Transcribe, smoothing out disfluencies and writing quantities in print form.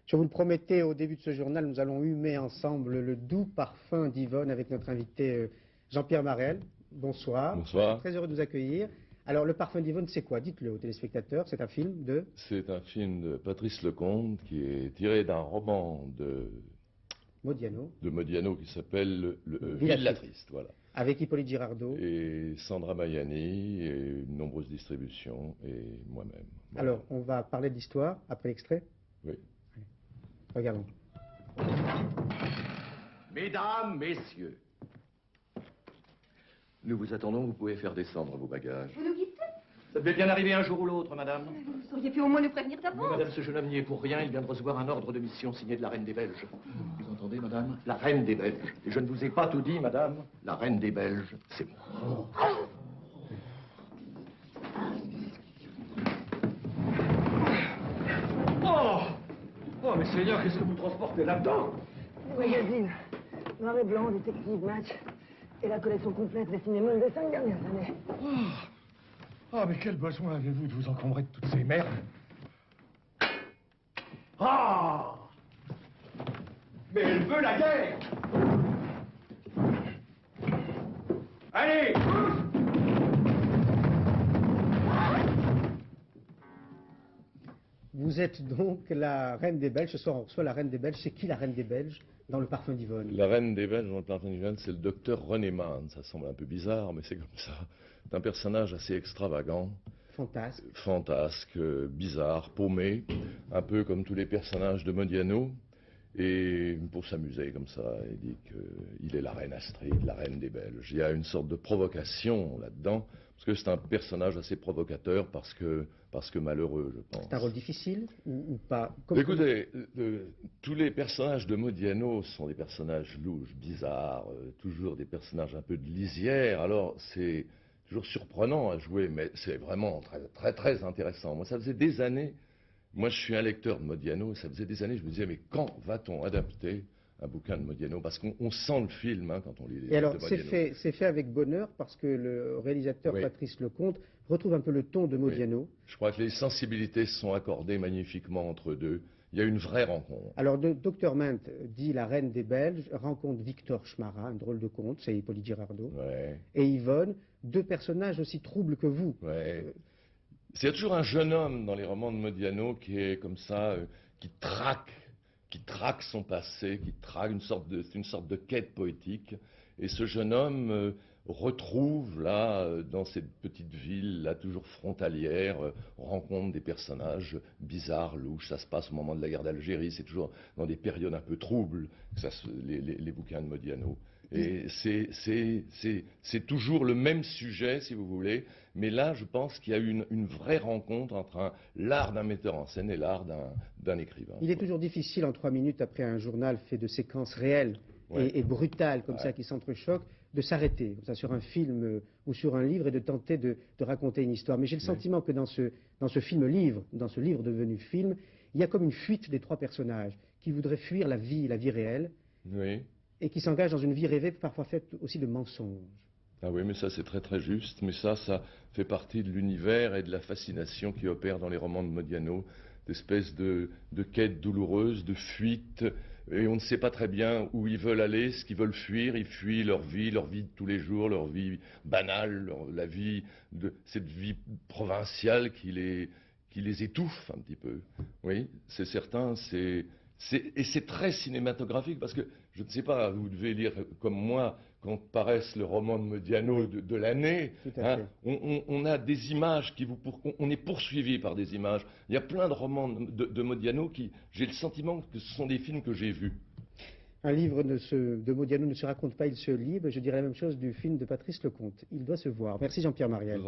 Je vous le promettais au début de ce journal, nous allons humer ensemble le doux parfum d'Yvonne avec notre invité Jean-Pierre Marel. Bonsoir. Bonsoir. Très heureux de vous accueillir. Alors, le parfum d'Yvonne, c'est quoi? Dites-le aux téléspectateurs. C'est un film de... C'est un film de Patrice Lecomte qui est tiré d'un roman de Modiano qui s'appelle Ville la Triste. Voilà. Avec Hippolyte Girardot. Et Sandra Maiani, et une nombreuse distribution, et moi-même. Voilà. Alors, on va parler d'histoire après l'extrait. Oui. Allez. Regardons. Mesdames, messieurs, nous vous attendons, vous pouvez faire descendre vos bagages. Vous nous quittez? Ça devait bien arriver un jour ou l'autre, madame. Vous auriez pu au moins nous prévenir d'avance. Oui, madame, ce jeune homme n'y est pour rien, il vient de recevoir un ordre de mission signé de la reine des Belges. Vous entendez, madame? La reine des Belges. Et je ne vous ai pas tout dit, madame. La reine des Belges, c'est moi. Oh, mais Seigneur, qu'est-ce que vous transportez là-dedans? Magazine, noir et blanc, détective, match, et la collection complète des cinémas des 5 dernières années. Ah, mais quel besoin avez-vous de vous encombrer de toutes ces merdes? Ah! Mais elle veut la guerre! Allez! Vous êtes donc la reine des Belges. Ce soir, on reçoit la reine des Belges. C'est qui la reine des Belges dans le parfum d'Yvonne? La reine des Belges dans le parfum d'Yvonne, c'est le docteur René Mann. Ça semble un peu bizarre, mais c'est comme ça. C'est un personnage assez extravagant. Fantasque. Fantasque, bizarre, paumé, un peu comme tous les personnages de Modiano. Et pour s'amuser comme ça, il dit qu'il est la reine Astrid, la reine des Belges. Il y a une sorte de provocation là-dedans, parce que c'est un personnage assez provocateur, parce que malheureux, je pense. C'est un rôle difficile ou pas? Écoutez, tous les personnages de Modiano sont des personnages louches, bizarres, toujours des personnages un peu de lisière. Alors c'est toujours surprenant à jouer, mais c'est vraiment très, très, très intéressant. Moi, ça faisait des années. Moi, je suis un lecteur de Modiano, et ça faisait des années, je me disais, mais quand va-t-on adapter un bouquin de Modiano? Parce qu'on sent le film quand on lit les livres alors, de Modiano. c'est fait avec bonheur, parce que le réalisateur Patrice Lecomte retrouve un peu le ton de Modiano. Oui. Je crois que les sensibilités se sont accordées magnifiquement entre deux. Il y a une vraie rencontre. Alors, Dr Mint dit la reine des Belges, rencontre Victor Schmara, un drôle de conte, c'est Hippolyte Girardot, et Yvonne, deux personnages aussi troubles que vous. C'est toujours un jeune homme dans les romans de Modiano qui est comme ça, qui traque son passé, qui traque une sorte de quête poétique. Et ce jeune homme retrouve là, dans cette petite ville, là toujours frontalière, rencontre des personnages bizarres, louches. Ça se passe au moment de la guerre d'Algérie, c'est toujours dans des périodes un peu troubles, les bouquins de Modiano. Et c'est toujours le même sujet, si vous voulez, mais là, je pense qu'il y a eu une vraie rencontre entre l'art d'un metteur en scène et l'art d'un écrivain. Il est toujours difficile, en 3 minutes, après un journal fait de séquences réelles et brutales, comme ça, qui s'entrechoquent, de s'arrêter, comme ça, sur un film ou sur un livre, et de tenter de raconter une histoire. Mais j'ai le sentiment que dans ce film-livre, dans ce livre devenu film, il y a comme une fuite des trois personnages qui voudraient fuir la vie réelle. Oui. Et qui s'engage dans une vie rêvée, parfois faite aussi de mensonges. Ah oui, mais ça c'est très très juste, mais ça fait partie de l'univers et de la fascination qui opère dans les romans de Modiano, d'espèces de quêtes douloureuses, de fuites, et on ne sait pas très bien où ils veulent aller, ce qu'ils veulent fuir. Ils fuient leur vie de tous les jours, leur vie banale, cette vie provinciale qui les étouffe un petit peu. Oui, c'est certain, et c'est très cinématographique, parce que, je ne sais pas, vous devez lire comme moi, quand paraissent le roman de Modiano de l'année, on a des images on est poursuivi par des images. Il y a plein de romans de Modiano qui, j'ai le sentiment que ce sont des films que j'ai vus. Un livre de Modiano ne se raconte pas, il se lit. Je dirais la même chose du film de Patrice Lecomte. Il doit se voir. Merci Jean-Pierre Marel.